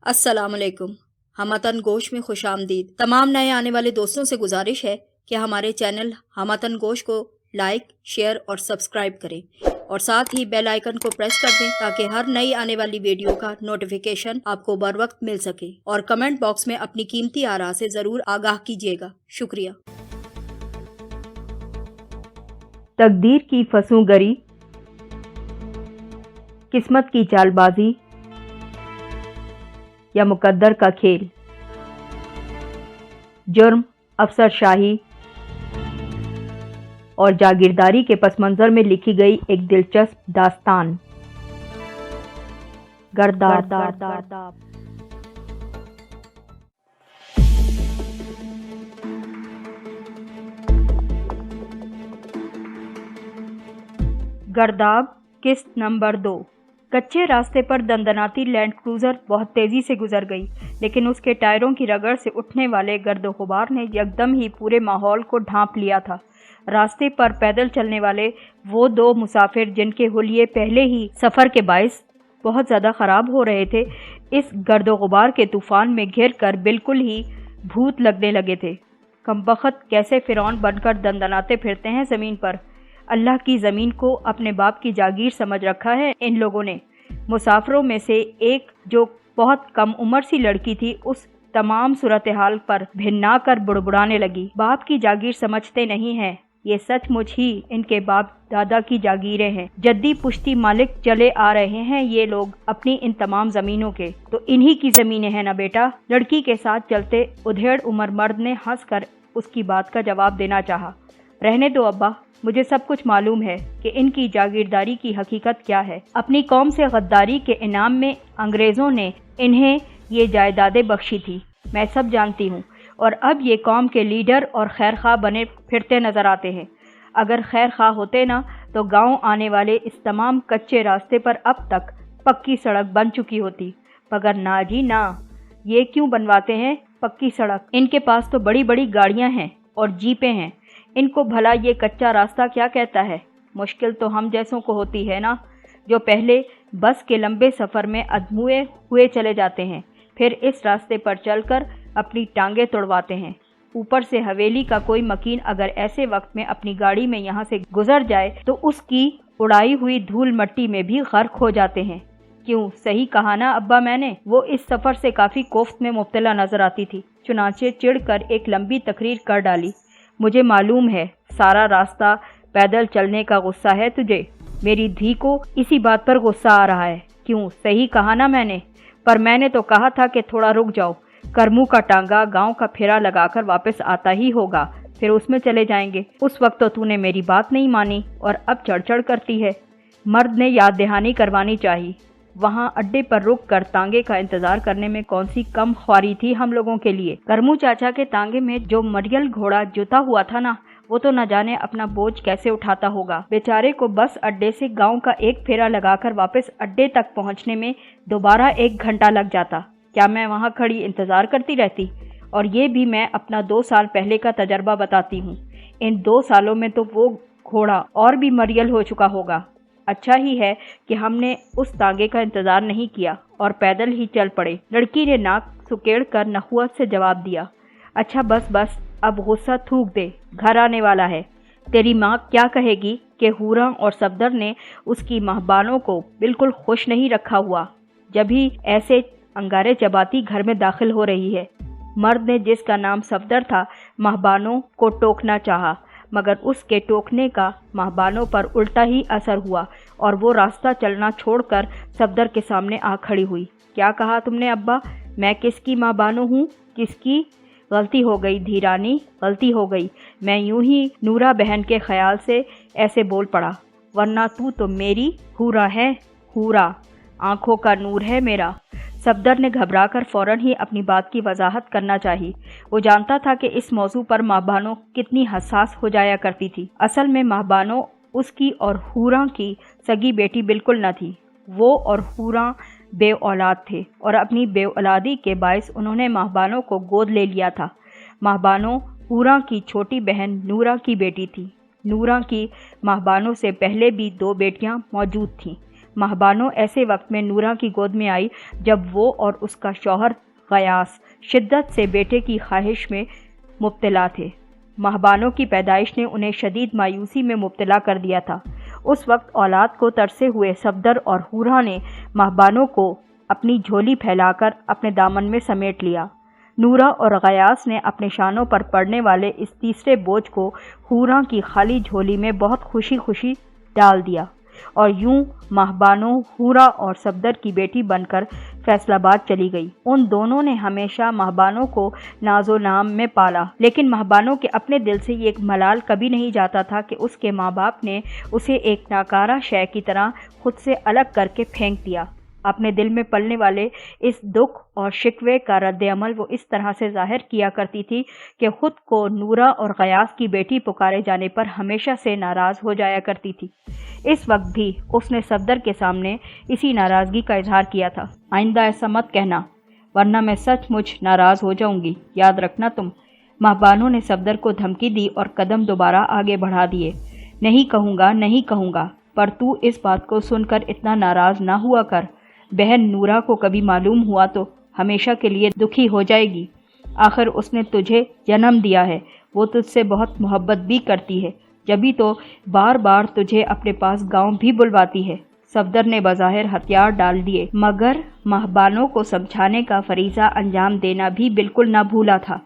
अस्सलाम वालेकुम। हमतन गोश में खुश आमदीद। तमाम नए आने वाले दोस्तों से गुजारिश है कि हमारे चैनल हमतन गोश को लाइक, शेयर और सब्सक्राइब करें और साथ ही बेल आइकन को प्रेस कर दें ताकि हर नई आने वाली वीडियो का नोटिफिकेशन आपको बर वक्त मिल सके। और कमेंट बॉक्स में अपनी कीमती आरा से ज़रूर आगाह कीजिएगा। शुक्रिया। तकदीर की फसूंगरी, किस्मत की चालबाजी या मुकद्दर का खेल, जुर्म, अफसरशाही और जागीरदारी के पस मंज़र में लिखी गई एक दिलचस्प दास्तान। गर्दाब। गर्दाब किस्त नंबर 2। कच्चे रास्ते पर दंदनाती लैंड क्रूज़र बहुत तेज़ी से गुजर गई, लेकिन उसके टायरों की रगड़ से उठने वाले गर्द गुबार ने यकदम ही पूरे माहौल को ढांप लिया था। रास्ते पर पैदल चलने वाले वो दो मुसाफिर जिनके हुलिये पहले ही सफ़र के बाइस बहुत ज़्यादा ख़राब हो रहे थे, इस गर्द गुबार के तूफ़ान में घिर कर बिल्कुल ही भूत लगने लगे थे। कमबख्त कैसे फ़िरौन बनकर दंदनाते फिरते हैं ज़मीन पर। अल्लाह की ज़मीन को अपने बाप की जागीर समझ रखा है इन लोगों ने। मुसाफिरों में से एक जो बहुत कम उम्र सी लड़की थी, उस तमाम सूरत हाल पर भिन्ना कर बुड़बुड़ाने लगी। बाप की जागीर समझते नहीं हैं, ये सचमुच ही इनके बाप दादा की जागीरें हैं। जद्दी पुश्ती मालिक चले आ रहे हैं ये लोग अपनी इन तमाम ज़मीनों के, तो इन्हीं की ज़मीनें हैं ना बेटा। लड़की के साथ चलते उधेड़ उमर मर्द ने हंसकर उसकी बात का जवाब देना चाहा। रहने दो अब्बा, मुझे सब कुछ मालूम है कि इनकी जागीरदारी की हकीकत क्या है। अपनी कौम से गद्दारी के इनाम में अंग्रेज़ों ने इन्हें ये जायदादें बख्शी थी, मैं सब जानती हूँ। और अब ये कौम के लीडर और खैर खा बने फिरते नज़र आते हैं। अगर खैर खा होते ना तो गांव आने वाले इस तमाम कच्चे रास्ते पर अब तक पक्की सड़क बन चुकी होती। मगर ना जी ना, ये क्यों बनवाते हैं पक्की सड़क? इनके पास तो बड़ी बड़ी गाड़ियाँ हैं और जीपें हैं, इनको भला ये कच्चा रास्ता क्या कहता है? मुश्किल तो हम जैसों को होती है ना, जो पहले बस के लंबे सफ़र में अधमुए हुए चले जाते हैं, फिर इस रास्ते पर चलकर अपनी टांगें तुड़वाते हैं। ऊपर से हवेली का कोई मकीन अगर ऐसे वक्त में अपनी गाड़ी में यहाँ से गुजर जाए तो उसकी उड़ाई हुई धूल मट्टी में भी गर्क हो जाते हैं। क्यों, सही कहा ना अब्बा मैंने? वो इस सफ़र से काफ़ी कोफ्त में मुब्तला नजर आती थी, चुनाचे चिढ़कर एक लंबी तकरीर कर डाली। मुझे मालूम है सारा रास्ता पैदल चलने का गुस्सा है तुझे। मेरी धी को इसी बात पर गुस्सा आ रहा है। क्यों, सही कहा ना मैंने? पर मैंने तो कहा था कि थोड़ा रुक जाओ, करमू का टांगा गांव का फेरा लगाकर वापस आता ही होगा, फिर उसमें चले जाएंगे। उस वक्त तो तूने मेरी बात नहीं मानी और अब चढ़ करती है। मर्द ने याद दहानी करवानी चाहिए। वहाँ अड्डे पर रुक कर तांगे का इंतजार करने में कौन सी कम ख्वारी थी हम लोगों के लिए। करमू चाचा के तांगे में जो मरियल घोड़ा जुता हुआ था ना, वो तो न जाने अपना बोझ कैसे उठाता होगा। बेचारे को बस अड्डे से गांव का एक फेरा लगाकर वापस अड्डे तक पहुंचने में दोबारा 1 घंटा लग जाता। क्या मैं वहां खड़ी इंतजार करती रहती? और ये भी मैं अपना 2 साल पहले का तजर्बा बताती हूँ। इन 2 सालों में तो वो घोड़ा और भी मरियल हो चुका होगा। अच्छा ही है कि हमने उस तांगे का इंतजार नहीं किया और पैदल ही चल पड़े। लड़की ने नाक सुकेड़ कर नखुवत से जवाब दिया। अच्छा बस अब गुस्सा थूक दे, घर आने वाला है। तेरी माँ क्या कहेगी कि हूरा और सफदर ने उसकी महबानों को बिल्कुल खुश नहीं रखा हुआ, जब भी ऐसे अंगारे चबाती घर में दाखिल हो रही है। मर्द ने जिसका नाम सफदर था महबानों को टोकना चाहा, मगर उसके टोकने का महबानों पर उल्टा ही असर हुआ और वो रास्ता चलना छोड़कर सफदर के सामने आ खड़ी हुई। क्या कहा तुमने अब्बा? मैं किसकी महबानों हूँ? किसकी? गलती हो गई धीरानी, गलती हो गई। मैं यूं ही नूरा बहन के ख्याल से ऐसे बोल पड़ा, वरना तू तो मेरी हूरा है। हूरा आंखों का नूर है मेरा। सफदर ने घबराकर फौरन ही अपनी बात की वजाहत करना चाहिए। वो जानता था कि इस मौजू पर महबानों कितनी हसास हो जाया करती थी। असल में महबानों उसकी और हूरा की सगी बेटी बिल्कुल न थी। वो और हूरा बे औलाद थे और अपनी बे औलादी के बायस उन्होंने महबानों को गोद ले लिया था। महबानों हूरा की छोटी बहन नूरा की बेटी थी। नूरा की महबानों से पहले भी 2 बेटियां मौजूद थीं, महबानो ऐसे वक्त में नूरा की गोद में आई जब वो और उसका शौहर गयास शिद्दत से बेटे की ख्वाहिश में मुब्तला थे। महबानों की पैदाइश ने उन्हें शदीद मायूसी में मुब्तला कर दिया था। उस वक्त औलाद को तरसे हुए सफदर और हूरा ने महबानों को अपनी झोली फैलाकर अपने दामन में समेट लिया। नूरा और गयास ने अपने शानों पर पड़ने वाले इस तीसरे बोझ को हूरा की खाली झोली में बहुत खुशी खुशी डाल दिया और यूं महबानों हूरा और सफदर की बेटी बनकर फैसलाबाद चली गई। उन दोनों ने हमेशा महबानों को नाजो नाम में पाला, लेकिन महबानों के अपने दिल से ये एक मलाल कभी नहीं जाता था कि उसके माँ बाप ने उसे एक नाकारा शय की तरह खुद से अलग करके फेंक दिया। अपने दिल में पलने वाले इस दुख और शिकवे का रद्द अमल वो इस तरह से जाहिर किया करती थी कि खुद को नूरा और गयास की बेटी पुकारे जाने पर हमेशा से नाराज़ हो जाया करती थी। इस वक्त भी उसने सफदर के सामने इसी नाराज़गी का इजहार किया था। आइंदा ऐसा मत कहना वरना मैं सचमुच नाराज़ हो जाऊंगी, याद रखना तुम। महबानों ने सफदर को धमकी दी और कदम दोबारा आगे बढ़ा दिए। नहीं कहूँगा, पर तू इस बात को सुनकर इतना नाराज़ ना हुआ कर। बहन नूरा को कभी मालूम हुआ तो हमेशा के लिए दुखी हो जाएगी। आखिर उसने तुझे जन्म दिया है, वो तुझसे बहुत मोहब्बत भी करती है, जभी तो बार बार तुझे अपने पास गांव भी बुलवाती है। सफदर ने बज़ाहिर हथियार डाल दिए, मगर महबानों को समझाने का फरीज़ा अंजाम देना भी बिल्कुल ना भूला था।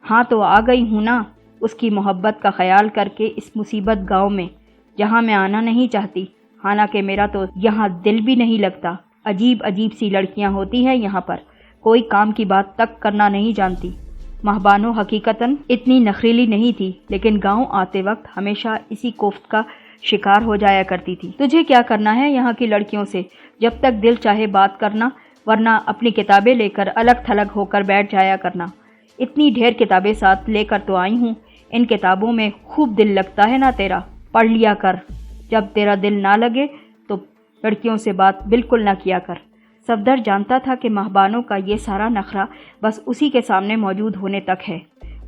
हाँ तो आ गई हूँ ना, उसकी मोहब्बत का ख्याल करके इस मुसीबत गांव में, जहाँ मैं आना नहीं चाहती। हालांकि मेरा तो यहाँ दिल भी नहीं लगता। अजीब अजीब सी लड़कियां होती हैं यहाँ पर, कोई काम की बात तक करना नहीं जानती। महबानों हकीकतन इतनी नखरीली नहीं थी, लेकिन गांव आते वक्त हमेशा इसी कोफ्त का शिकार हो जाया करती थी। तुझे क्या करना है यहाँ की लड़कियों से? जब तक दिल चाहे बात करना, वरना अपनी किताबें लेकर अलग थलग होकर बैठ जाया करना। इतनी ढेर किताबें साथ लेकर तो आई हूँ, इन किताबों में खूब दिल लगता है ना तेरा, पढ़ लिया कर। जब तेरा दिल ना लगे तो लड़कियों से बात बिल्कुल ना किया कर। सफदर जानता था कि महबानों का ये सारा नखरा बस उसी के सामने मौजूद होने तक है।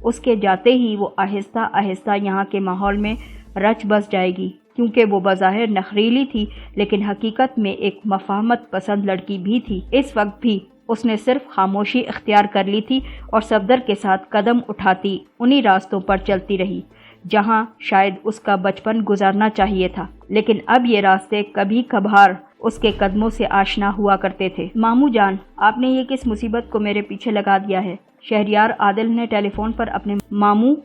उसके जाते ही वो आहिस्ता आहिस्ता यहाँ के माहौल में रच बस जाएगी, क्योंकि वो बज़ाहिर नखरीली थी लेकिन हकीकत में एक मफाहमत पसंद लड़की भी थी। इस वक्त भी उसने सिर्फ खामोशी इख्तियार कर ली थी और सफदर के साथ कदम उठाती उन्हीं रास्तों पर चलती रही जहाँ शायद उसका बचपन गुजारना चाहिए था, लेकिन अब ये रास्ते कभी कभार उसके कदमों से आशना हुआ करते थे। मामू जान, आपने ये किस मुसीबत को मेरे पीछे लगा दिया है? शहरियार आदिल ने टेलीफोन पर अपने मामू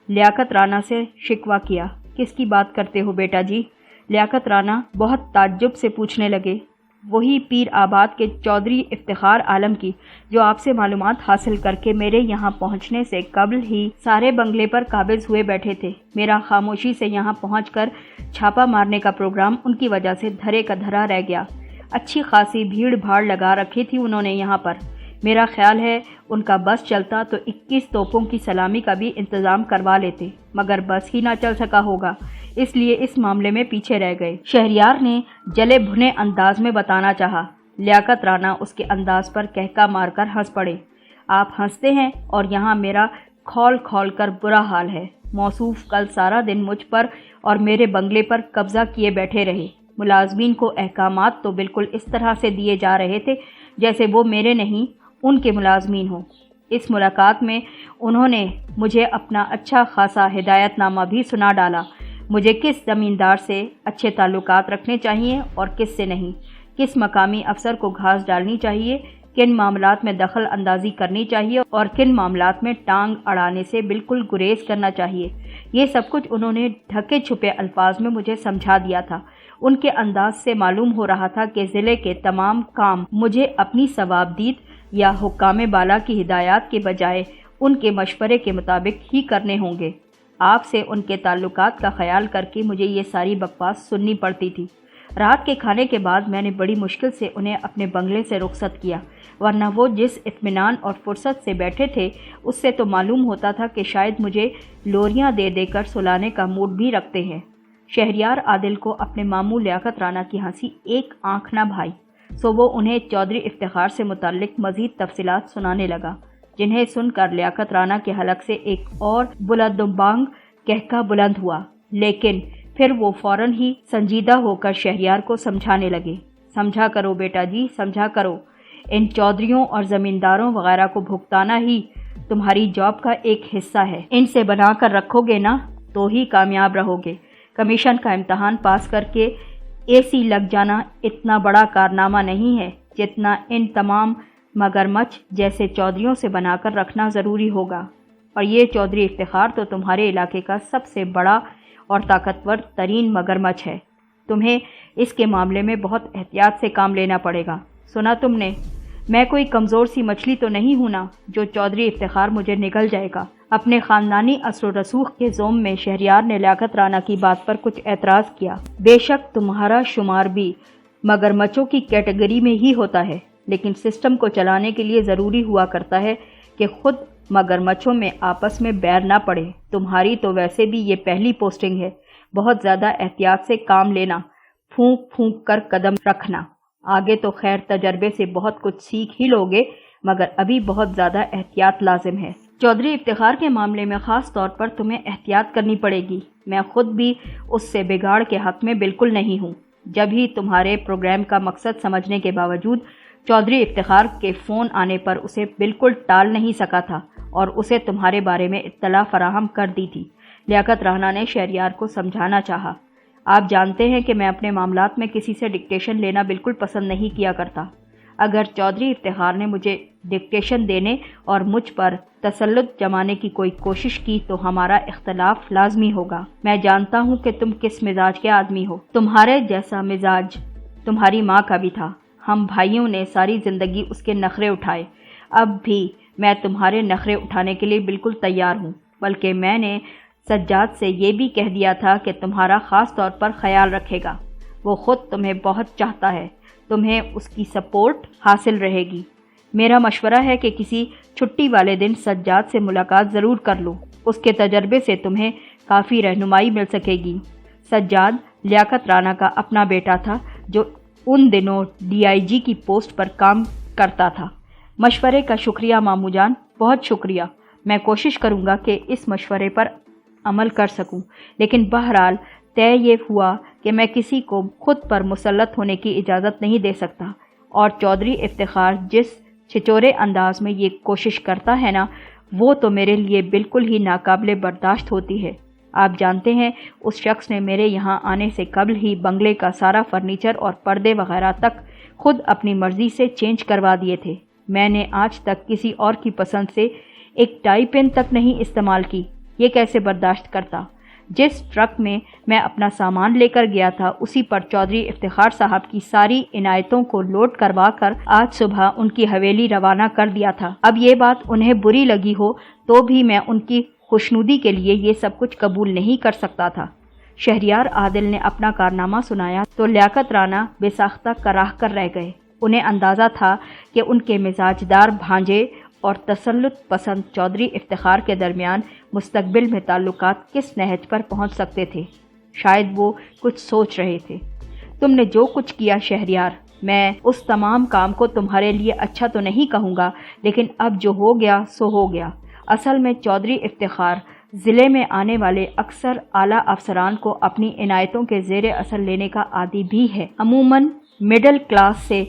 लियाकत राना से शिकवा किया। किसकी बात करते हो बेटा जी? लियाकत राना बहुत ताज्जुब से पूछने लगे। वही पीर आबाद के चौधरी इफ्तिखार आलम की, जो आपसे मालूमात हासिल करके मेरे यहाँ पहुँचने से कबल ही सारे बंगले पर काबिज हुए बैठे थे। मेरा खामोशी से यहाँ पहुँचकर छापा मारने का प्रोग्राम उनकी वजह से धरे का धरा रह गया। अच्छी खासी भीड़ भाड़ लगा रखी थी उन्होंने यहाँ पर। मेरा ख्याल है उनका बस चलता तो 21 तोपों की सलामी का भी इंतज़ाम करवा लेते, मगर बस ही ना चल सका होगा, इसलिए इस मामले में पीछे रह गए। शहरियार ने जले भुने अंदाज में बताना चाहा। लियाकत राना उसके अंदाज पर कहका मारकर हंस पड़े। आप हंसते हैं और यहाँ मेरा खौल खौल कर बुरा हाल है। मौसूफ कल सारा दिन मुझ पर और मेरे बंगले पर कब्जा किए बैठे रहे। मुलाजमीन को अहकामात तो बिल्कुल इस तरह से दिए जा रहे थे जैसे वो मेरे नहीं उनके मुलाजमीन हो। इस मुलाकात में उन्होंने मुझे अपना अच्छा खासा हिदायतनामा भी सुना डाला। मुझे किस ज़मींदार से अच्छे ताल्लुकात रखने चाहिए और किस से नहीं, किस मकामी अफसर को घास डालनी चाहिए, किन मामलात में दखल अंदाजी करनी चाहिए और किन मामलात में टांग अड़ाने से बिल्कुल गुरेज करना चाहिए। ये सब कुछ उन्होंने ढके छुपे अल्फाज में मुझे समझा दिया था। उनके अंदाज से मालूम हो रहा था कि ज़िले के तमाम काम मुझे अपनी सवाबदीद या हुक्काम बाला की हिदायत के बजाय उनके मशवरे के मुताबिक ही करने होंगे। आपसे उनके ताल्लुकात का ख्याल करके मुझे ये सारी बकवास सुननी पड़ती थी। रात के खाने के बाद मैंने बड़ी मुश्किल से उन्हें अपने बंगले से रुखसत किया, वरना वो जिस इत्मीनान और फुर्सत से बैठे थे उससे तो मालूम होता था कि शायद मुझे लोरियां दे देकर सुलाने का मूड भी रखते हैं। शहरियार आदिल को अपने मामू लियाकत राना की हंसी एक आंख न भाई, सो वो उन्हें चौधरी इफ्तिखार से मुताल्लिक मज़ीद तफसीलात सुनाने लगा, जिन्हें सुनकर लियाकत राना के हलक से एक और बुलंदबांग कहका बुलंद हुआ। लेकिन फिर वो फौरन ही संजीदा होकर शहरियार को समझाने लगे। समझा करो बेटा जी, समझा करो। इन चौधरियों और ज़मींदारों वगैरह को भुगताना ही तुम्हारी जॉब का एक हिस्सा है। इनसे बना कर रखोगे ना तो ही कामयाब रहोगे। कमीशन का इम्तहान पास करके एसी लग जाना इतना बड़ा कारनामा नहीं है जितना इन तमाम मगरमच्छ जैसे चौधरियों से बनाकर रखना ज़रूरी होगा। और ये चौधरी इफ्तिखार तो तुम्हारे इलाके का सबसे बड़ा और ताकतवर तरीन मगरमच्छ है। तुम्हें इसके मामले में बहुत एहतियात से काम लेना पड़ेगा। सुना तुमने? मैं कोई कमज़ोर सी मछली तो नहीं हूँ ना जो चौधरी इफ्तिखार मुझे निगल जाएगा। अपने ख़ानदानी असर रसूख के ज़ोम में शहरियार ने लियाकत राना की बात पर कुछ एतराज़ किया। बेशक तुम्हारा शुमार भी मगरमच्छों की कैटेगरी में ही होता है, लेकिन सिस्टम को चलाने के लिए ज़रूरी हुआ करता है कि खुद मगरमच्छों में आपस में बैर ना पड़े। तुम्हारी तो वैसे भी ये पहली पोस्टिंग है। बहुत ज़्यादा एहतियात से काम लेना, फूंक फूंक कर कदम रखना। आगे तो खैर तजर्बे से बहुत कुछ सीख ही लोगे, मगर अभी बहुत ज़्यादा एहतियात लाजिम है। चौधरी इफ्तिखार के मामले में ख़ास तौर पर तुम्हें एहतियात करनी पड़ेगी। मैं खुद भी उससे बिगाड़ के हक़ में बिल्कुल नहीं हूँ। जब ही तुम्हारे प्रोग्राम का मकसद समझने के बावजूद चौधरी इफ्तिखार के फ़ोन आने पर उसे बिल्कुल टाल नहीं सका था और उसे तुम्हारे बारे में इत्तला फराहम कर दी थी। लियाकत राना ने शहरियार को समझाना चाहा। आप जानते हैं कि मैं अपने मामलात में किसी से डिक्टेशन लेना बिल्कुल पसंद नहीं किया करता। अगर चौधरी इफ्तिखार ने मुझे डिक्टेशन देने और मुझ पर तसल्लुत जमाने की कोई कोशिश की तो हमारा इख्तलाफ लाजमी होगा। मैं जानता हूँ कि तुम किस मिजाज के आदमी हो। तुम्हारे जैसा मिजाज तुम्हारी माँ का भी था। हम भाइयों ने सारी ज़िंदगी उसके नखरे उठाए। अब भी मैं तुम्हारे नखरे उठाने के लिए बिल्कुल तैयार हूँ। बल्कि मैंने सज्जाद से ये भी कह दिया था कि तुम्हारा ख़ास तौर पर ख्याल रखेगा। वो ख़ुद तुम्हें बहुत चाहता है। तुम्हें उसकी सपोर्ट हासिल रहेगी। मेरा मशवरा है कि किसी छुट्टी वाले दिन सज्जाद से मुलाकात ज़रूर कर लो। उसके तजर्बे से तुम्हें काफ़ी रहनुमाई मिल सकेगी। सज्जाद लियाकत राना का अपना बेटा था जो उन दिनों DIG की पोस्ट पर काम करता था। मशवरे का शुक्रिया मामू जान, बहुत शुक्रिया। मैं कोशिश करूँगा कि इस मशवरे पर अमल कर सकूं, लेकिन बहरहाल तय ये हुआ कि मैं किसी को खुद पर मुसल्लत होने की इजाज़त नहीं दे सकता। और चौधरी इफ्तिखार जिस छिचोरे अंदाज में ये कोशिश करता है ना, वो तो मेरे लिए बिल्कुल ही नाकाबिले बर्दाश्त होती है। आप जानते हैं उस शख्स ने मेरे यहाँ आने से कबल ही बंगले का सारा फर्नीचर और पर्दे वगैरह तक खुद अपनी मर्ज़ी से चेंज करवा दिए थे। मैंने आज तक किसी और की पसंद से एक टाई पेन तक नहीं इस्तेमाल की। ये कैसे बर्दाश्त करता? जिस ट्रक में मैं अपना सामान लेकर गया था उसी पर चौधरी इफ्तिखार साहब की सारी इनायतों को लोड करवा कर आज सुबह उनकी हवेली रवाना कर दिया था। अब ये बात उन्हें बुरी लगी हो तो भी मैं उनकी खुशनुदी के लिए ये सब कुछ कबूल नहीं कर सकता था। शहरियार आदिल ने अपना कारनामा सुनाया तो लियाकत राना बेसाख्ता कराह कर रह गए। उन्हें अंदाज़ा था कि उनके मिजाजदार भांजे और तसल्लुत पसंद चौधरी इफ्तिखार के दरमियान मुस्तकबिल में ताल्लुकात किस नहज पर पहुंच सकते थे। शायद वो कुछ सोच रहे थे। तुमने जो कुछ किया शहरियार, मैं उस तमाम काम को तुम्हारे लिए अच्छा तो नहीं कहूँगा, लेकिन अब जो हो गया सो हो गया। असल में चौधरी इफ्तिखार ज़िले में आने वाले अक्सर आला अफसरान को अपनी इनायतों के ज़ेर असर लेने का आदी भी है। अमूमन मिडिल क्लास से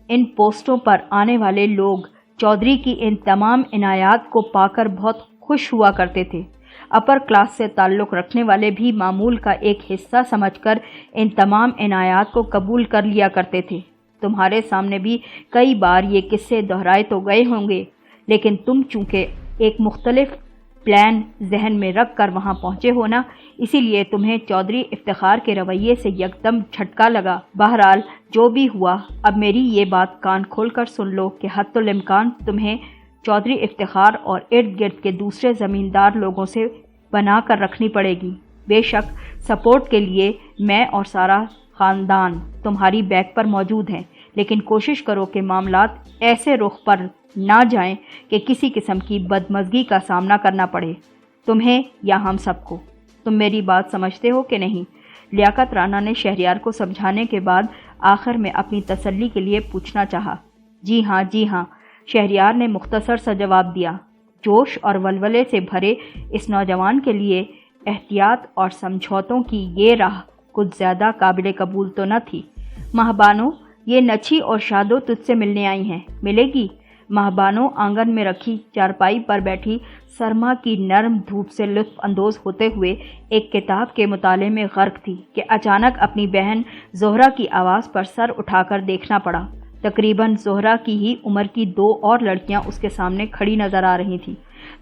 इन पोस्टों पर आने वाले लोग चौधरी की इन तमाम इनायात को पाकर बहुत खुश हुआ करते थे। अपर क्लास से ताल्लुक़ रखने वाले भी मामूल का एक हिस्सा समझकर इन तमाम इनायात को कबूल कर लिया करते थे। तुम्हारे सामने भी कई बार ये किस्से दोहराए तो गए होंगे, लेकिन तुम चूँकि एक मुख्तलिफ प्लान जहन में रख कर वहाँ पहुँचे हो ना, इसीलिए तुम्हें चौधरी इफ्तिखार के रवैये से यकदम झटका लगा। बहरहाल जो भी हुआ, अब मेरी ये बात कान खोल कर सुन लो कि हत्तुल इम्कान तुम्हें चौधरी इफ्तिखार और इर्द गिर्द के दूसरे ज़मींदार लोगों से बना कर रखनी पड़ेगी। बेशक सपोर्ट के लिए मैं और सारा ख़ानदान तुम्हारी बैक पर मौजूद हैं, लेकिन कोशिश करो कि मामलात ऐसे रुख पर ना जाएं कि किसी किस्म की बदमज़गी का सामना करना पड़े, तुम्हें या हम सबको। तुम मेरी बात समझते हो कि नहीं? लियाकत राना ने शहरियार को समझाने के बाद आखिर में अपनी तसल्ली के लिए पूछना चाहा। जी हाँ, जी हाँ, शहरियार ने मुख्तसर सा जवाब दिया। जोश और वलवले से भरे इस नौजवान के लिए एहतियात और समझौतों की ये राह कुछ ज़्यादा काबिल कबूल तो न थी। महबानो, ये नच्छी और शादो तुझसे मिलने आई हैं, मिलेगी? महबानो आंगन में रखी चारपाई पर बैठी सरमा की नरम धूप से लुत्फ अंदोज होते हुए एक किताब के मुताले में गर्क थी कि अचानक अपनी बहन जोहरा की आवाज़ पर सर उठाकर देखना पड़ा। तकरीबन जोहरा की ही उम्र की 2 और लड़कियां उसके सामने खड़ी नजर आ रही थीं।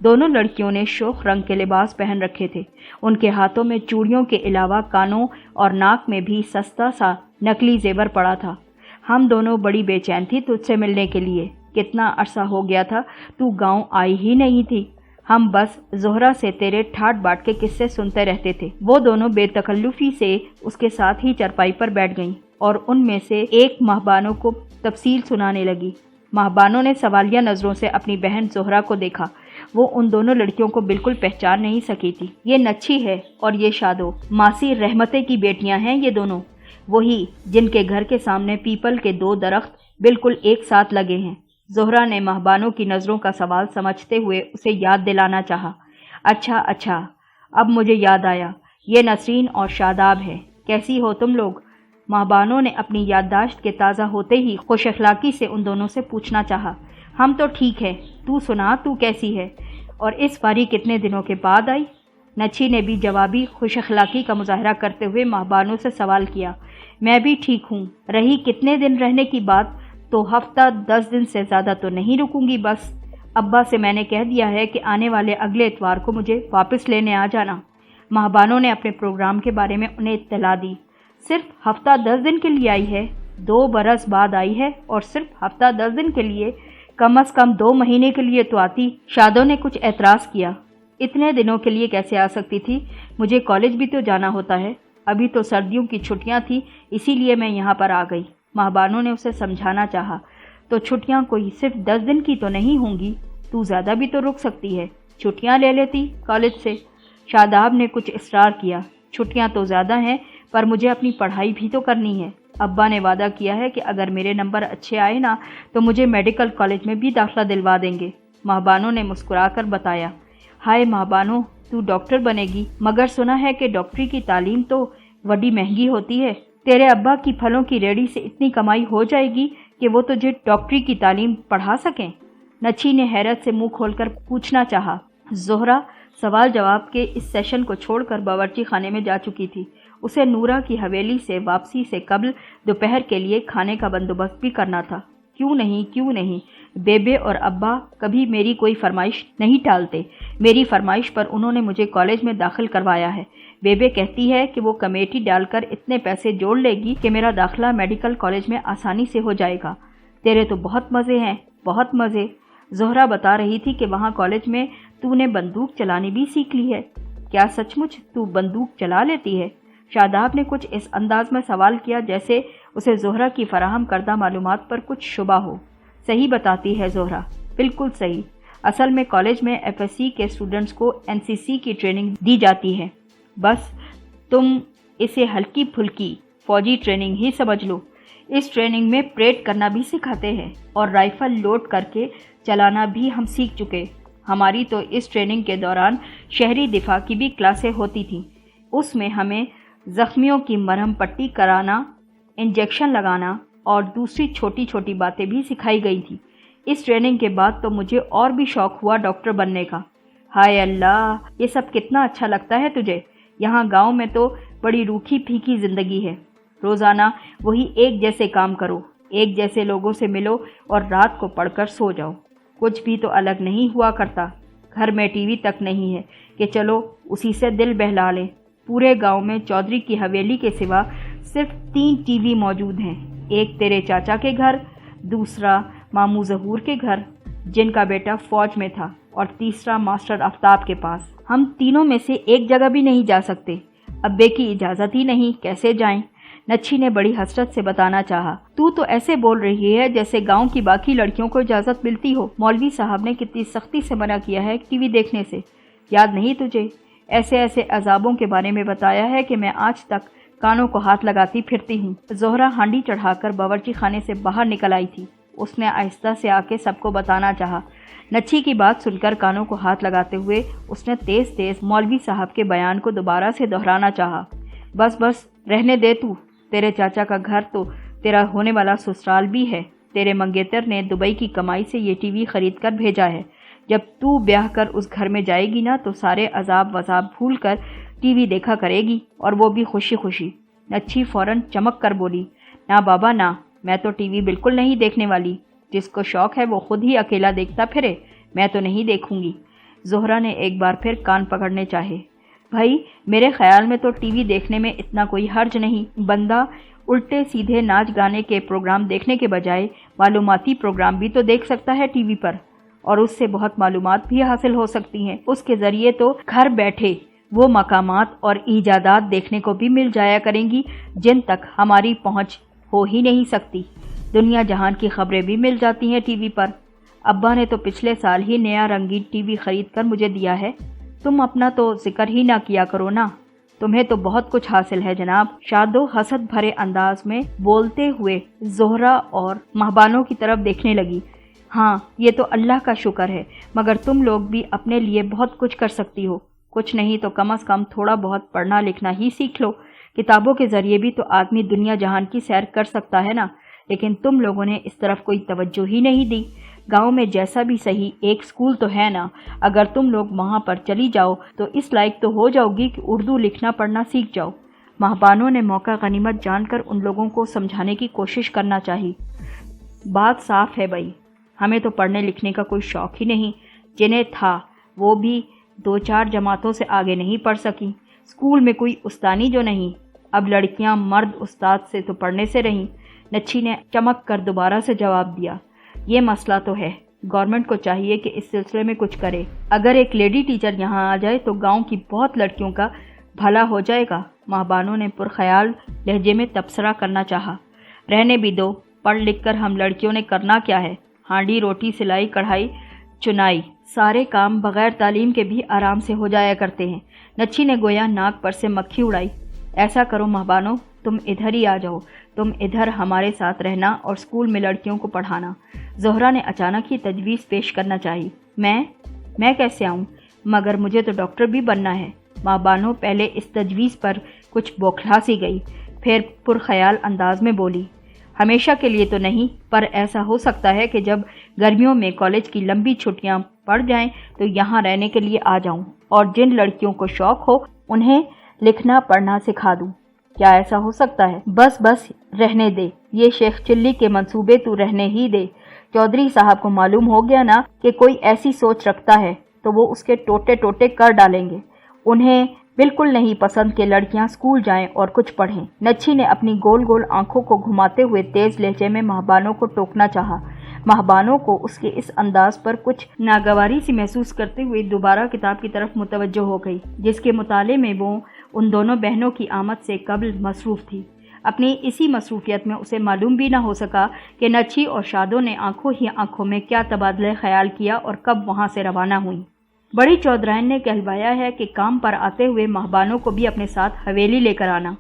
दोनों लड़कियों ने शोख रंग के लिबास पहन रखे थे। उनके हाथों में चूड़ियों के अलावा कानों और नाक में भी सस्ता सा नकली जेवर पड़ा था। हम दोनों बड़ी बेचैन थी तुझसे मिलने के लिए। कितना अरसा हो गया था तू गांव आई ही नहीं थी। हम बस जोहरा से तेरे ठाट बाट के किस्से सुनते रहते थे। वो दोनों बेतकल्लुफी से उसके साथ ही चरपाई पर बैठ गईं और उनमें से एक महबानो को तफसील सुनाने लगी। महबानो ने सवालिया नज़रों से अपनी बहन जोहरा को देखा। वो उन दोनों लड़कियों को बिल्कुल पहचान नहीं सकी थी। ये नच्छी है और ये शादो, मासी रहमते की बेटियां हैं ये दोनों, वही जिनके घर के सामने पीपल के 2 दरख्त बिल्कुल एक साथ लगे हैं। जोहरा ने महबानो की नज़रों का सवाल समझते हुए उसे याद दिलाना चाहा। अच्छा, अब मुझे याद आया, ये नसरीन और शादाब है। कैसी हो तुम लोग? महबानो ने अपनी याददाश्त के ताज़ा होते ही खुश अखलाकी से उन दोनों से पूछना चाहा। हम तो ठीक है, तू सुना, तू कैसी है? और इस बारी कितने दिनों के बाद आई? नच्छी ने भी जवाबी खुश अखलाकी का मुजाहरा करते हुए महबानो से सवाल किया। मैं भी ठीक हूँ। रही कितने दिन रहने की बात, तो हफ्ता 10 दिन से ज़्यादा तो नहीं रुकूंगी। बस अब्बा से मैंने कह दिया है कि आने वाले अगले इतवार को मुझे वापस लेने आ जाना। महबानो ने अपने प्रोग्राम के बारे में उन्हें इत्तला दी। सिर्फ हफ्ता 10 दिन के लिए आई है, 2 बरस बाद आई है और सिर्फ हफ्ता 10 दिन के लिए, कम अज़ कम 2 महीने के लिए तो आती। शादो ने कुछ एतराज़ किया। इतने दिनों के लिए कैसे आ सकती थी? मुझे कॉलेज भी तो जाना होता है। अभी तो सर्दियों की छुट्टियां थी, इसीलिए मैं यहाँ पर आ गई। महबानो ने उसे समझाना चाहा। तो छुट्टियां कोई सिर्फ 10 दिन की तो नहीं होंगी, तू ज़्यादा भी तो रुक सकती है, छुट्टियां ले लेती कॉलेज से। शादाब ने कुछ इसरार किया। छुट्टियां तो ज़्यादा हैं, पर मुझे अपनी पढ़ाई भी तो करनी है। अब्बा ने वादा किया है कि अगर मेरे नंबर अच्छे आए ना तो मुझे मेडिकल कॉलेज में भी दाखिला दिलवा देंगे। महबानो ने मुस्कुराकर बताया। हाय महबानो, तू डॉक्टर बनेगी, मगर सुना है कि डॉक्टरी की तालीम तो बड़ी महंगी होती है। तेरे अब्बा की फलों की रेडी से इतनी कमाई हो जाएगी कि वो तुझे डॉक्टरी की तालीम पढ़ा सकें? नच्छी ने हैरत से मुंह खोलकर पूछना चाहा। जोहरा सवाल जवाब के इस सेशन को छोड़कर बावर्ची खाने में जा चुकी थी। उसे नूरा की हवेली से वापसी से कबल दोपहर के लिए खाने का बंदोबस्त भी करना था। क्यों नहीं, बेबे और अब्बा कभी मेरी कोई फरमाइश नहीं टालते। मेरी फरमाइश पर उन्होंने मुझे कॉलेज में दाखिल करवाया है। बेबे कहती है कि वो कमेटी डालकर इतने पैसे जोड़ लेगी कि मेरा दाखिला मेडिकल कॉलेज में आसानी से हो जाएगा। तेरे तो बहुत मज़े हैं, बहुत मज़े। जोहरा बता रही थी कि वहाँ कॉलेज में तूने बंदूक चलानी भी सीख ली है। क्या सचमुच तू बंदूक चला लेती है? शादाब ने कुछ इस अंदाज में सवाल किया जैसे उसे जोहरा की फराहम करदा मालूमात पर कुछ शुबा हो। सही बताती है जोहरा, बिल्कुल सही। असल में कॉलेज में एफएससी के स्टूडेंट्स को एनसीसी की ट्रेनिंग दी जाती है। बस तुम इसे हल्की फुल्की फौजी ट्रेनिंग ही समझ लो। इस ट्रेनिंग में परेड करना भी सिखाते हैं और राइफल लोड करके चलाना भी हम सीख चुके। हमारी तो इस ट्रेनिंग के दौरान शहरी दिफा की भी क्लासें होती थीं। उसमें हमें ज़ख्मियों की मरहम पट्टी कराना, इंजेक्शन लगाना और दूसरी छोटी छोटी बातें भी सिखाई गई थी। इस ट्रेनिंग के बाद तो मुझे और भी शौक़ हुआ डॉक्टर बनने का। हाय अल्लाह, ये सब कितना अच्छा लगता है तुझे। यहाँ गांव में तो बड़ी रूखी फीकी ज़िंदगी है। रोज़ाना वही एक जैसे काम करो, एक जैसे लोगों से मिलो और रात को पढ़कर सो जाओ। कुछ भी तो अलग नहीं हुआ करता। घर में टीवी तक नहीं है कि चलो उसी से दिल बहला लें। पूरे गांव में चौधरी की हवेली के सिवा सिर्फ 3 टीवी मौजूद हैं। एक तेरे चाचा के घर, दूसरा मामू ज़हूर के घर जिनका बेटा फ़ौज में था, और तीसरा मास्टर आफ्ताब के पास। हम तीनों में से एक जगह भी नहीं जा सकते। अब्बे की इजाज़त ही नहीं, कैसे जाएं? नच्छी ने बड़ी हसरत से बताना चाहा। तू तो ऐसे बोल रही है जैसे गांव की बाकी लड़कियों को इजाज़त मिलती हो। मौलवी साहब ने कितनी सख्ती से मना किया है टीवी देखने से, याद नहीं तुझे? ऐसे ऐसे अजाबों के बारे में बताया है कि मैं आज तक कानों को हाथ लगाती फिरती हूँ। जोहरा हांडी चढ़ाकर बावर्ची खाने से बाहर निकल आई थी। उसने आहिस्ता से आके सबको बताना चाहा। नच्छी की बात सुनकर कानों को हाथ लगाते हुए उसने तेज़ तेज़ मौलवी साहब के बयान को दोबारा से दोहराना चाहा। बस रहने दे तू। तेरे चाचा का घर तो तेरा होने वाला ससुराल भी है। तेरे मंगेतर ने दुबई की कमाई से ये टीवी खरीद कर भेजा है। जब तू ब्याह कर उस घर में जाएगी ना तो सारे अजाब वजाब भूल कर टीवी देखा करेगी, और वो भी खुशी खुशी। नच्छी फौरन चमक कर बोली, ना बाबा ना, मैं तो टीवी बिल्कुल नहीं देखने वाली। जिसको शौक है वो खुद ही अकेला देखता फिरे, मैं तो नहीं देखूंगी। ज़ोहरा ने एक बार फिर कान पकड़ने चाहे। भाई मेरे ख्याल में तो टीवी देखने में इतना कोई हर्ज नहीं। बंदा उल्टे सीधे नाच गाने के प्रोग्राम देखने के बजाय मालूमाती प्रोग्राम भी तो देख सकता है टीवी पर, और उससे बहुत मालूमात भी हासिल हो सकती हैं। उसके ज़रिए तो घर बैठे वो मकामात और ईजादात देखने को भी मिल जाया करेंगी जिन तक हमारी पहुंच हो ही नहीं सकती। दुनिया जहान की खबरें भी मिल जाती हैं टीवी पर। अब्बा ने तो पिछले साल ही नया रंगीन टीवी खरीद कर मुझे दिया है। तुम अपना तो जिक्र ही ना किया करो ना, तुम्हें तो बहुत कुछ हासिल है जनाब। शादो हसद भरे अंदाज में बोलते हुए ज़ोहरा और महबानों की तरफ देखने लगी। हाँ, ये तो अल्लाह का शुक्र है, मगर तुम लोग भी अपने लिए बहुत कुछ कर सकती हो। कुछ नहीं तो कम से कम थोड़ा बहुत पढ़ना लिखना ही सीख लो। किताबों के ज़रिए भी तो आदमी दुनिया जहान की सैर कर सकता है ना। लेकिन तुम लोगों ने इस तरफ कोई तवज्जो ही नहीं दी। गांव में जैसा भी सही एक स्कूल तो है ना, अगर तुम लोग वहां पर चली जाओ तो इस लायक तो हो जाओगी कि उर्दू लिखना पढ़ना सीख जाओ। महबानों ने मौका गनीमत जानकर उन लोगों को समझाने की कोशिश करना चाहिए। बात साफ है भाई, हमें तो पढ़ने लिखने का कोई शौक ही नहीं। जिन्हें था वो भी 2-4 जमातों से आगे नहीं पढ़ सकी। स्कूल में कोई उस्तानी जो नहीं। अब लड़कियां मर्द उस्ताद से तो पढ़ने से रहीं। नच्छी ने चमक कर दोबारा से जवाब दिया, ये मसला तो है। गवर्नमेंट को चाहिए कि इस सिलसिले में कुछ करे। अगर एक लेडी टीचर यहाँ आ जाए तो गांव की बहुत लड़कियों का भला हो जाएगा। महबानों ने पुरख्याल लहजे में तबसरा करना चाहा। रहने भी दो, पढ़ लिख कर हम लड़कियों ने करना क्या है। हांडी रोटी सिलाई कढ़ाई चुनाई सारे काम बगैर तालीम के भी आराम से हो जाया करते हैं। नच्छी ने गोया नाक पर से मक्खी उड़ाई। ऐसा करो महबानों, तुम इधर ही आ जाओ। तुम इधर हमारे साथ रहना और स्कूल में लड़कियों को पढ़ाना। ज़ोहरा ने अचानक ही तजवीज़ पेश करना चाहिए। मैं कैसे आऊँ? मगर मुझे तो डॉक्टर भी बनना है। महबानों पहले इस तजवीज़ पर कुछ बौखला सी गई, फिर पुरख्याल अंदाज में बोली, हमेशा के लिए तो नहीं, पर ऐसा हो सकता है कि जब गर्मियों में कॉलेज की लंबी छुट्टियां पड़ जाएं तो यहाँ रहने के लिए आ जाऊं, और जिन लड़कियों को शौक हो उन्हें लिखना पढ़ना सिखा दूं। क्या ऐसा हो सकता है? बस रहने दे, ये शेख चिल्ली के मंसूबे तू रहने ही दे। चौधरी साहब को मालूम हो गया ना कि कोई ऐसी सोच रखता है तो वो उसके टोटे टोटे कर डालेंगे। उन्हें बिल्कुल नहीं पसंद कि लड़कियां स्कूल जाएं और कुछ पढ़ें। नच्छी ने अपनी गोल गोल आंखों को घुमाते हुए तेज लहजे में महबानों को टोकना चाहा। महबानों को उसके इस अंदाज पर कुछ नागवारी सी महसूस करते हुए दोबारा किताब की तरफ मुतवज्जो हो गई, जिसके मुताले में वो उन दोनों बहनों की आमद से कबल मसरूफ़ थी। अपनी इसी मसरूफियत में उसे मालूम भी न हो सका कि नच्छी और शादो ने आंखों ही आंखों में क्या तबादला ख्याल किया और कब वहाँ से रवाना हुई। बड़ी चौधराइन ने कहलवाया है कि काम पर आते हुए महबानों को भी अपने साथ हवेली लेकर आना।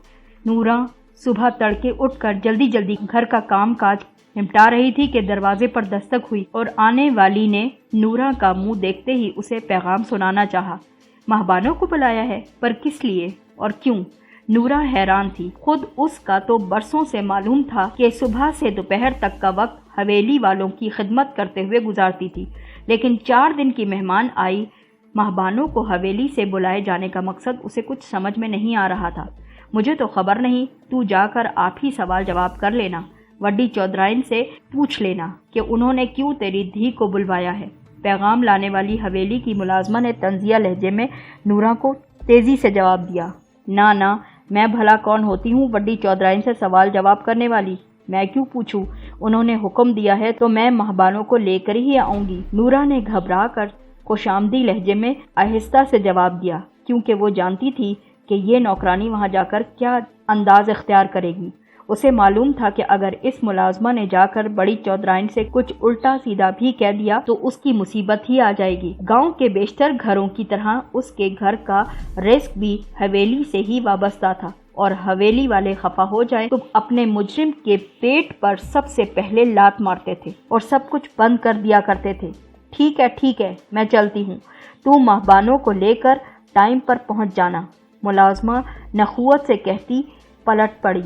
नूरा सुबह तड़के उठकर जल्दी जल्दी घर का काम काज निपटा रही थी कि दरवाजे पर दस्तक हुई और आने वाली ने नूरा का मुंह देखते ही उसे पैगाम सुनाना चाहा। महबानों को बुलाया है, पर किस लिए और क्यों? नूरा हैरान थी। खुद उसका तो बरसों से मालूम था कि सुबह से दोपहर तक का वक्त हवेली वालों की खिदमत करते हुए गुजारती थी, लेकिन 4 दिन की मेहमान आई महबानों को हवेली से बुलाए जाने का मकसद उसे कुछ समझ में नहीं आ रहा था। मुझे तो खबर नहीं, तू जाकर आप ही सवाल जवाब कर लेना। वड्डी चौधराइन से पूछ लेना कि उन्होंने क्यों तेरी धी को बुलवाया है। पैगाम लाने वाली हवेली की मुलाजमा ने तंजिया लहजे में नूरा को तेजी से जवाब दिया। ना, मैं भला कौन होती हूँ वड्डी चौधराइन से सवाल जवाब करने वाली? मैं क्यों पूछूं? उन्होंने हुक्म दिया है तो मैं महबानों को लेकर ही आऊंगी। नूरा ने घबरा कर खुशामदी लहजे में आहिस्ता से जवाब दिया, क्योंकि वो जानती थी कि ये नौकरानी वहाँ जाकर क्या अंदाज इख्तियार करेगी। उसे मालूम था कि अगर इस मुलाजमा ने जाकर बड़ी चौधराइन से कुछ उल्टा सीधा भी कह दिया तो उसकी मुसीबत ही आ जाएगी। गांव के बेशतर घरों की तरह उसके घर का रिस्क भी हवेली से ही वाबस्ता था, और हवेली वाले खफा हो जाए तो अपने मुजरिम के पेट पर सबसे पहले लात मारते थे और सब कुछ बंद कर दिया करते थे। ठीक है, मैं चलती हूँ, तू महबानों को लेकर टाइम पर पहुँच जाना। मुलाजमा नखुवत से कहती पलट पड़ी,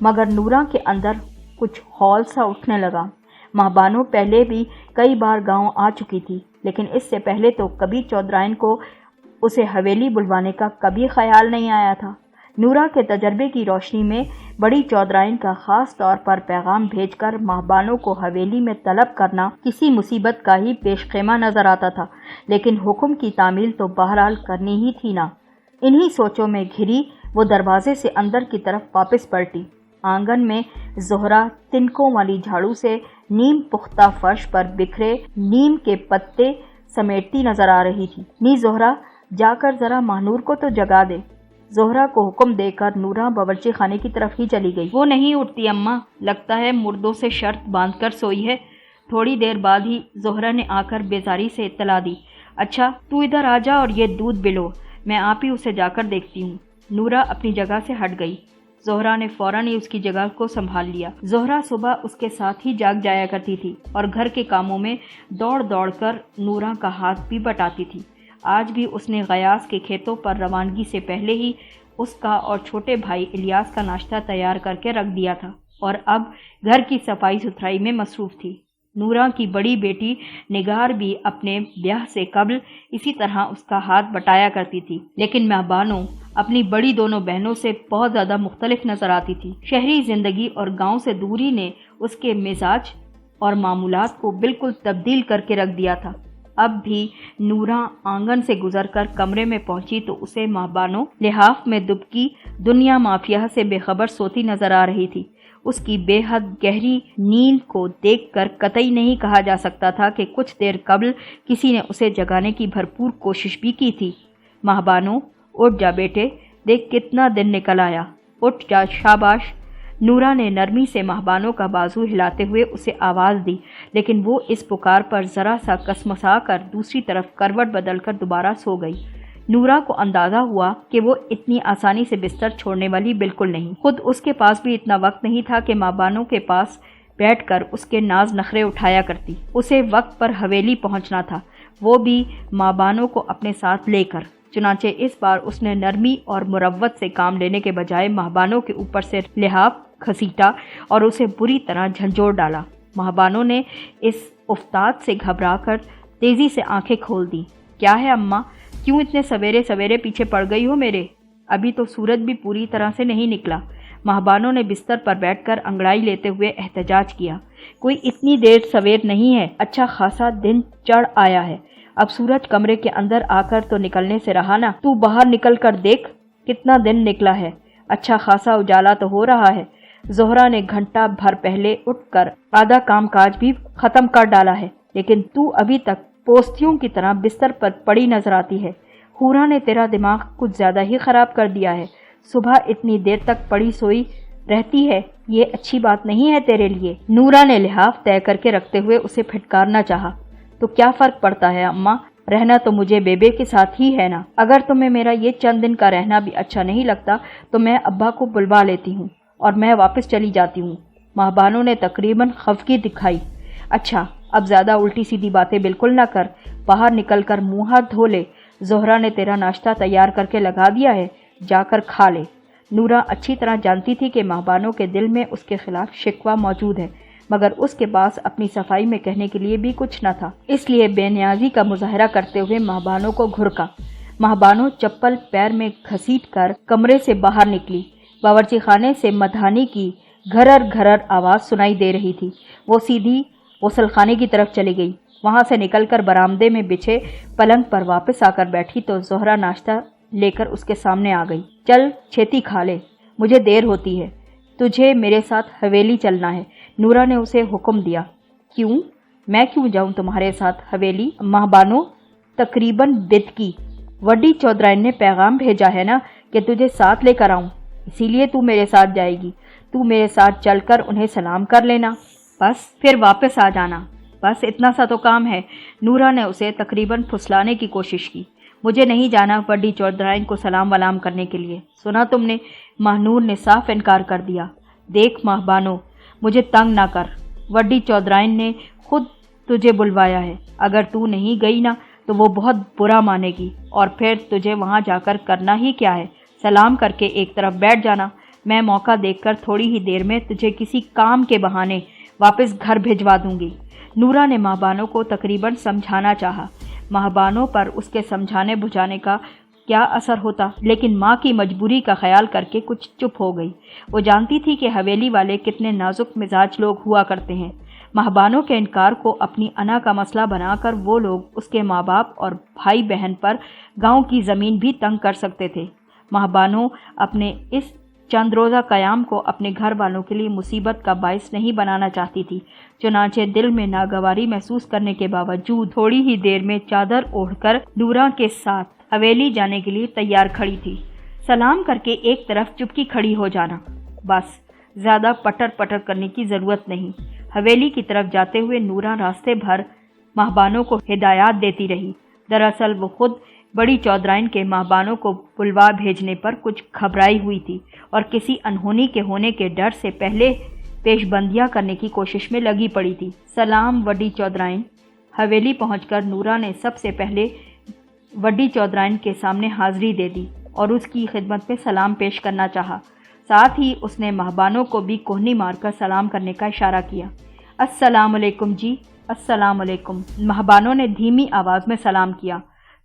मगर नूरा के अंदर कुछ हौल सा उठने लगा। महाबानो पहले भी कई बार गांव आ चुकी थी, लेकिन इससे पहले तो कभी चौधराइन को उसे हवेली बुलवाने का कभी ख्याल नहीं आया था। नूरा के तजर्बे की रोशनी में बड़ी चौधराइन का खास तौर पर पैगाम भेजकर महाबानो को हवेली में तलब करना किसी मुसीबत का ही पेशखेमा नजर आता था, लेकिन हुक्म की तामील तो बहरहाल करनी ही थी ना। इन्हीं सोचों में घिरी वो दरवाजे से अंदर की तरफ वापस पलटी। आंगन में जोहरा तिनकों वाली झाड़ू से नीम पुख्ता फर्श पर बिखरे नीम के पत्ते समेटती नजर आ रही थी। नी जोहरा, जाकर जरा महानूर को तो जगा दे। जोहरा को हुक्म देकर नूरा बावर्ची खाने की तरफ ही चली गई। वो नहीं उठती अम्मा, लगता है मुर्दों से शर्त बांधकर सोई है। थोड़ी देर बाद ही जोहरा ने आकर बेजारी से इत्तला दी। अच्छा, तू इधर आ जा और ये दूध बिलो, मैं आप ही उसे जाकर देखती हूँ। नूरा अपनी जगह से हट गई। जोहरा ने फौरन ही उसकी जगह को संभाल लिया। जोहरा सुबह उसके साथ ही जाग जाया करती थी और घर के कामों में दौड़ दौड़ कर नूरा का हाथ भी बटाती थी। आज भी उसने गयास के खेतों पर रवानगी से पहले ही उसका और छोटे भाई इलियास का नाश्ता तैयार करके रख दिया था और अब घर की सफाई सुथराई में मसरूफ थी। नूरा की बड़ी बेटी निगार भी अपने ब्याह से कबल इसी तरह उसका हाथ बटाया करती थी, लेकिन महबानो अपनी बड़ी दोनों बहनों से बहुत ज़्यादा मुख्तलिफ नजर आती थी। शहरी ज़िंदगी और गांव से दूरी ने उसके मिजाज और मामूलात को बिल्कुल तब्दील करके रख दिया था। अब भी नूरा आंगन से गुजरकर कमरे में पहुंची तो उसे महबानो लिहाफ में दुबकी दुनिया माफिया से बेखबर सोती नजर आ रही थी। उसकी बेहद गहरी नींद को देखकर कतई नहीं कहा जा सकता था कि कुछ देर कबल किसी ने उसे जगाने की भरपूर कोशिश भी की थी। महबानो, उठ जा बेटे, देख कितना दिन निकल आया, उठ जा, शाबाश। नूरा ने नरमी से महबानो का बाजू हिलाते हुए उसे आवाज़ दी, लेकिन वो इस पुकार पर ज़रा सा कसमसा कर दूसरी तरफ करवट बदलकर दोबारा सो गई। नूरा को अंदाज़ा हुआ कि वो इतनी आसानी से बिस्तर छोड़ने वाली बिल्कुल नहीं। खुद उसके पास भी इतना वक्त नहीं था कि महबानो के पास बैठकर उसके नाज नखरे उठाया करती। उसे वक्त पर हवेली पहुंचना था, वो भी महबानो को अपने साथ लेकर। चुनांचे इस बार उसने नरमी और मुरव्वत से काम लेने के बजाय महबानो के ऊपर से लिहाफ घसीटा और उसे बुरी तरह झंझोड़ डाला। महबानो ने इस उफ्ताद से घबराकर तेजी से आंखें खोल दी। क्या है अम्मा, क्यों इतने सवेरे सवेरे पीछे पड़ गई हो मेरे? अभी तो सूरज भी पूरी तरह से नहीं निकला। महबानो ने बिस्तर पर बैठकर अंगड़ाई लेते हुए एहतजाज किया। कोई इतनी देर सवेर नहीं है, अच्छा खासा दिन चढ़ आया है। अब सूरज कमरे के अंदर आकर तो निकलने से रहा ना, तू बाहर निकल कर देख कितना दिन निकला है, अच्छा खासा उजाला तो हो रहा है। जोहरा ने घंटा भर पहले उठकर आधा काम काज भी खत्म कर डाला है, लेकिन तू अभी तक पोस्तियों की तरह बिस्तर पर पड़ी नजर आती है। हूरा ने तेरा दिमाग कुछ ज्यादा ही खराब कर दिया है। सुबह इतनी देर तक पड़ी सोई रहती है, ये अच्छी बात नहीं है तेरे लिए। नूरा ने लिहाफ तय करके रखते हुए उसे फिटकारना चाहा। तो क्या फर्क पड़ता है अम्मा, रहना तो मुझे बेबे के साथ ही है ना। अगर तुम्हें मेरा ये चंद दिन का रहना भी अच्छा नहीं लगता तो मैं अब्बा को बुलवा लेती हूँ और मैं वापस चली जाती हूँ। महबानो ने तकरीबन खफगी दिखाई। अच्छा, अब ज्यादा उल्टी सीधी बातें बिल्कुल ना कर, बाहर निकल कर मुँह हाथ धो ले। जोहरा ने तेरा नाश्ता तैयार करके लगा दिया है, जाकर खा ले। नूरा अच्छी तरह जानती थी कि महबानो के दिल में उसके खिलाफ शिकवा मौजूद है, मगर उसके पास अपनी सफाई में कहने के लिए भी कुछ न था, इसलिए बेनियाजी का मुजाहरा करते हुए महबानो को घुरका। महबानो चप्पल पैर में घसीट कर कमरे से बाहर निकली। बावर्ची खाने से मधानी की घरर घरर आवाज़ सुनाई दे रही थी। वो सीधी गुसलखाने की तरफ चली गई। वहां से निकलकर बरामदे में बिछे पलंग पर वापस आकर बैठी तो जोहरा नाश्ता लेकर उसके सामने आ गई। चल छेती खा ले, मुझे देर होती है, तुझे मेरे साथ हवेली चलना है। नूरा ने उसे हुक्म दिया। क्यों? मैं क्यों जाऊं तुम्हारे साथ हवेली? महबानो तकरीबन बिदकी। वड्डी चौधराइन ने पैगाम भेजा है ना कि तुझे साथ लेकर आऊं, इसीलिए तू मेरे साथ जाएगी। तू मेरे साथ चलकर उन्हें सलाम कर लेना, बस फिर वापस आ जाना, बस इतना सा तो काम है। नूरा ने उसे तकरीबन फुसलाने की कोशिश की। मुझे नहीं जाना वड्डी चौधराइन को सलाम वलाम करने के लिए, सुना तुमने? महानूर ने साफ इनकार कर दिया। देख महबानो, मुझे तंग ना कर, वड्डी चौधराइन ने खुद तुझे बुलवाया है। अगर तू नहीं गई ना तो वो बहुत बुरा मानेगी, और फिर तुझे वहाँ जाकर करना ही क्या है? सलाम करके एक तरफ बैठ जाना, मैं मौका देखकर थोड़ी ही देर में तुझे किसी काम के बहाने वापस घर भिजवा दूंगी। नूरा ने महबानो को तकरीबन समझाना चाहा। महबानो पर उसके समझाने बुझाने का क्या असर होता, लेकिन माँ की मजबूरी का ख्याल करके कुछ चुप हो गई। वो जानती थी कि हवेली वाले कितने नाजुक मिजाज लोग हुआ करते हैं। महबानो के इनकार को अपनी अना का मसला बनाकर वो लोग उसके माँ बाप और भाई बहन पर गांव की ज़मीन भी तंग कर सकते थे। महबानो अपने इस चंद रोज़ा क़याम को अपने घर वालों के लिए मुसीबत का बायस नहीं बनाना चाहती थी। चुनांचे दिल में नागवारी महसूस करने के बावजूद थोड़ी ही देर में चादर ओढ़कर नूरा के साथ हवेली जाने के लिए तैयार खड़ी थी। सलाम करके एक तरफ चुपकी खड़ी हो जाना, बस, ज़्यादा पटर पटर करने की ज़रूरत नहीं। हवेली की तरफ जाते हुए नूरा रास्ते भर महबानों को हिदायत देती रही। दरअसल वो खुद बड़ी चौधराइन के महबानों को बुलवा भेजने पर कुछ घबराई हुई थी और किसी अनहोनी के होने के डर से पहले पेशबंदियां करने की कोशिश में लगी पड़ी थी। सलाम वड्डी चौधराइन। हवेली पहुंचकर नूरा ने सबसे पहले वड्डी चौधराइन के सामने हाजिरी दे दी और उसकी खिदमत में सलाम पेश करना चाहा। साथ ही उसने महबानों को भी कोहनी मारकर सलाम करने का इशारा किया। अस्सलाम अलैकुम जी, अस्सलाम अलैकुम। महबानों ने धीमी आवाज़ में सलाम किया।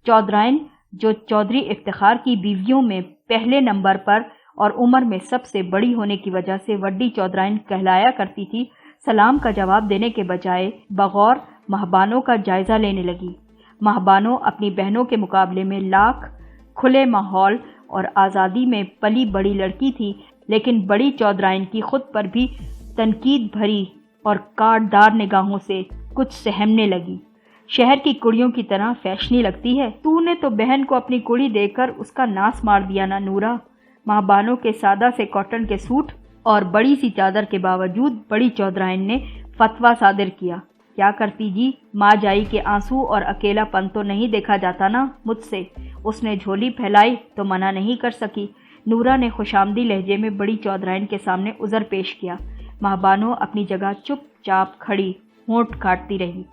चौधराइन, जो चौधरी इफ्तिखार की बीवियों में पहले नंबर पर और उम्र में सबसे बड़ी होने की वजह से वड्डी चौधराइन कहलाया करती थी, सलाम का जवाब देने के बजाय बगौर महबानों का जायज़ा लेने लगी। महबानों अपनी बहनों के मुकाबले में लाख खुले माहौल और आज़ादी में पली बड़ी लड़की थी, लेकिन बड़ी चौधराइन की खुद पर भी तनकीद भरी और काटदार निगाहों से कुछ सहमने लगी। शहर की कुड़ियों की तरह फैशनी लगती है। तूने तो बहन को अपनी कुड़ी देकर उसका नाश मार दिया ना नूरा। महबानों के सादा से कॉटन के सूट और बड़ी सी चादर के बावजूद बड़ी चौधराइन ने फतवा सादिर किया। क्या करती जी, माँ जाई के आंसू और अकेलापन तो नहीं देखा जाता ना मुझसे। उसने झोली फैलाई तो मना नहीं कर सकी। नूरा ने खुशामदी लहजे में बड़ी चौधराइन के सामने उज़र पेश किया। महबानो अपनी जगह चुपचाप खड़ी होंठ काटती रही।